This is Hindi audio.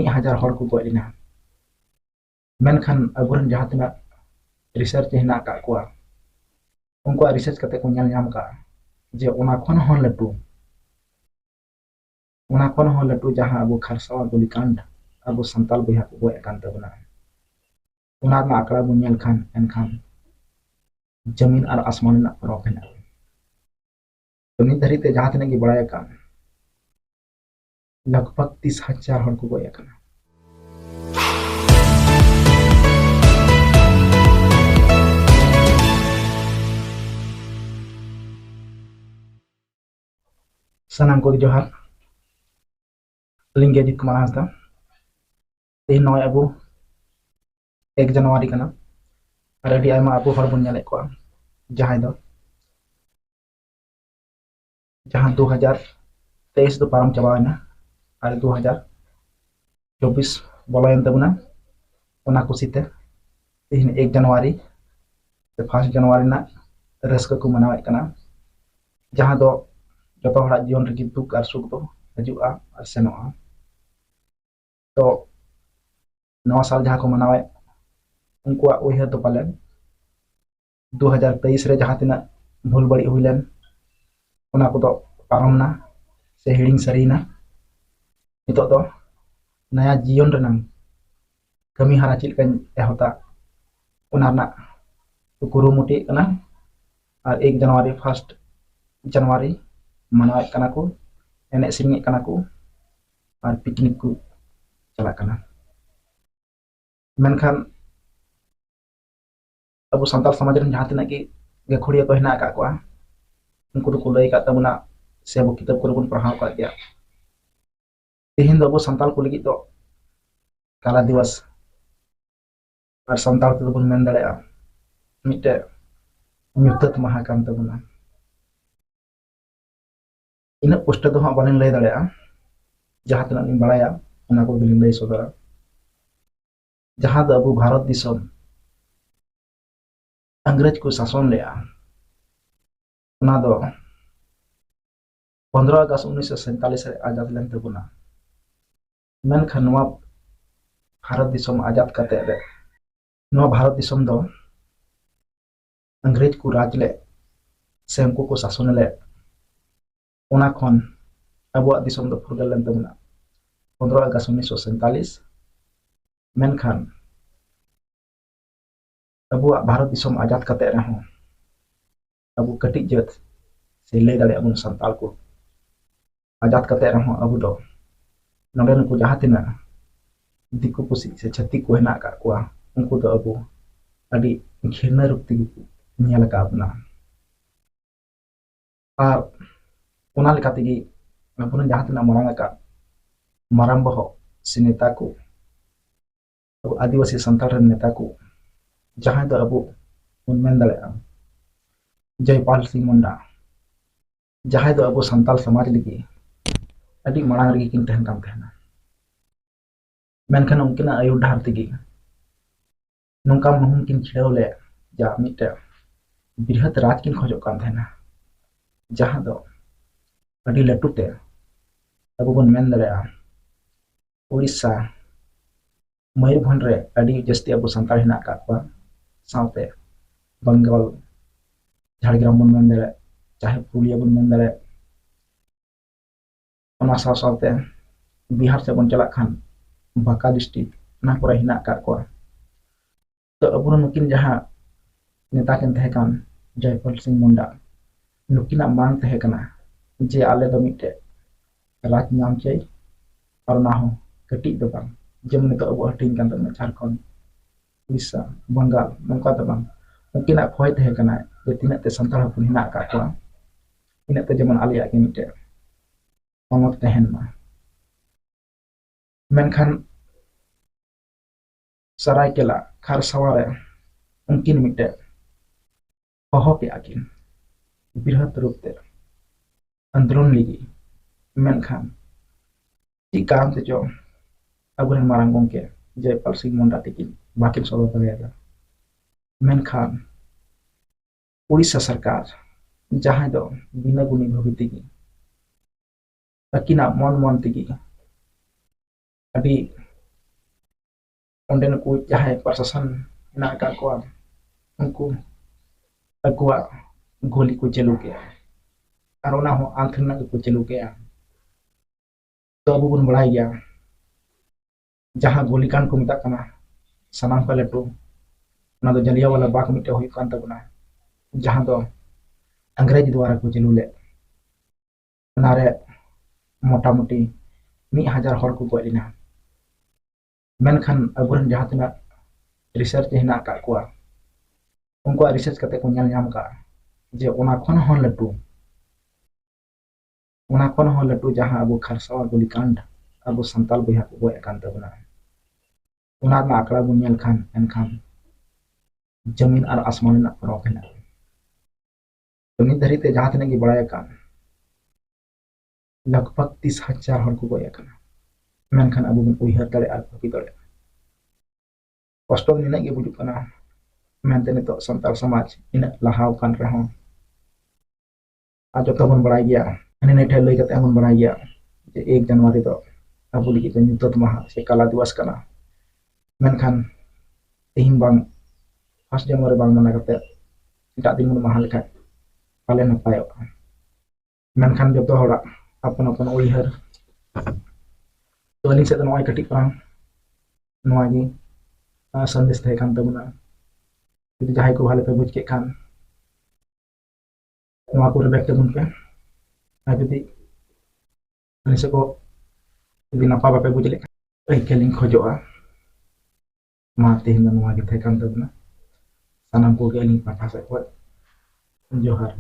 1000 हर को गoj लेना मेनखान अबुरन जहां तना रिसर्च हेना का कोआ उनको रिसर्च करते को nyal nyam का जे ओना खन हन लटू जहां अबो खारसावा गोलीकांड अबो संताल बहा को गoj akan tabuna ओना ना आंकड़ा बन nyal खान एनखान जमीन और आसमान ना फरक है तो नित धरी ते जहां तना की बड़ाय का लगभग 30,000 हर को गoj akan sanam ko johar लिंगे जित कुमार हांसदा ते नय अबो 1 जनवरी कना और अभी आयमा अबो हर बन nyal को जहां दो जहां 2023 दो पारम चबाना और 2024 बोलायन तबना ओना कुसिते तीन 1 जनवरी से 1 जनवरी ना रस्क को मनावे कना जहां दो जतो हड़ा जीवन रे दुख और सुख दो हजुआ और सेनोआ तो नवा साल जहां को मनावे उनको उयहर तो पालन 2023 रे जहां तना भूल बड़ी हुइलन ओना को तो पारमना से हिडिंग सरीना नितो तो नया जीवन रनंग कमी हारा चिलकन एहोता ओना ना तो कुरुमुटी कना और 1 जनवरी 1 जनवरी मनावे कना को एने सिंगे कना को और पिकनिक को चला कना मेनखान अब संताल समाज रन जहां तना की गखुड़िया को हेना का को उनको तो लay का तबना से अब किताब को बन पढ़ाव का गया तेहिन दो संताल को लगी तो काला दिवस और संताल तो बन मेन दड़या मिटे मितत महा कान तबना इन पोस्ट दो बालिन लay दड़या जहां तना नि बड़ाया ओना को बिलिन लay सदरा जहां दो अब भारत दिसम अंग्रेज को शासन लिया ओना दो 15 अगस्त 1947 रे आजाद लेन तबना मेनखान नवा भारत दिसम आजाद कते रे नवा भारत दिसम दो अंग्रेज को राज ले से उनको को शासन ले ओना खन अबुआ दिसम दो फुरगल लेन तबना 15 अगस्त 1947 मेनखान अबुआ भारत दिसम आजाद कते रहो अबु कटी जत से लay दाड़े अबुन संताल को आजाद कते रहो अबु दो नोडन को जहां तना दिकु पुसी से छत्ती को हेना का को उनको तो अबु अडी घिरना रुक्ति को nyal का अपना और ओना लेकाते गी अबुन जहां तना मरांगा का माराम बहो से नेता को अब आदिवासी संताल रन नेता को जहां दो अबु उन मेन दड़या जयपाल सिंह मुंडा जहां दो अबु संताल समाज लगी अडी मरांग रे किन तहन काम कहना मेनखान उनकिन आयु ढार तेगी नोंका मुमकिन खिड़ौले जा मिटे बृहत राज किन खोजो कान तहना जहां दो अडी लटुते अबु बन मेन दड़या उड़ीसा मयूरभंज रे अडी जस्ती अबु संताल हेना का को साउते बंगाल झाड़ग्राम बन मेन दड़े चाहे पुरुलिया बन मेन दड़े ओना साउते बिहार से बन चला खान बांका डिस्ट्रिक्ट ना पूरा हिना का को तो अबुन नुकिन जहां नेता किन तहे कान जयपाल सिंह मुंडा नुकिना मांग तहे कना जे आले दो मिटे राज नाम चे और ना हो कटी दो बांग जमने तो अबु हटिंग कान तने झारखंड उड़ीसा बंगाल नौका तो बांग उनकिना खोय तहे कना जे तिना ते संताल हपुन हिना का को इन ते जमन आलिया के मिटे पमक तहन मा मेनखान सरायकेला खारसावा रे उनकिन मिटे हहो के आकिन बृहत रूप ते आंदोलन लगी मेनखान ची काम ते जो अबुन मारांग गोंके जयपाल सिंह मुंडा तिकिन बाकिन सरो तरेगा मेनखान उड़ीसा सरकार जहां दो बिना गुनी भविति की अकिना मन मन तिगी अभी onde nuku jahay persasan hina akak kuwa unku akuak goli ku celu ke karena ho antrina ku celu ke to abu pun balai ya jaha goli kan ku metak kana sanam kale tu na do jalia wala bak mite hoy kan tabuna jaha do अंग्रेज द्वारा को चलू ले नारे मोटा मोटी 1000 हर को गoj lina menkan aburan jaha tina research hina ka kuwa unkuak research kate ko nyal nyam ka je ona khon hon latu jaha abu kharsawa goli kand abu santal boya ko goj kan tabuna ona na akla bu nyal khan enkan जमीन और आसमान ना फरक है तो नित धरी ते जहां तने की बड़ाया का लगभग 30,000 हर को गया kana menkan abu bun uihar dare al papi dare kosto ni ge bujuk kana mente nito santal samaj ina lahaw kan rehon ajo to bun barai gya ani ne theloi kate bun barai gya je 1 Januari to abu ligi to nyutot maha se kala diwas kana menkan tihin bang 1 Januari bang mana kate tidak timun mahal ka pale napayo menkan joto hora apon uihar तो अलिंग से नॉय कटी पांग नॉय गी संदेश थे खान तबना यदि जहां को भाले पे बुझ के खान नॉय को रेबेक्ट तबन पे यदि अलिंग से को यदि नपा बापे बुझ ले ए केलिंग खोजोआ माते हिंदा नॉय गी थे खान तबना sanam ko ge अलिंग पाठा से को जोहार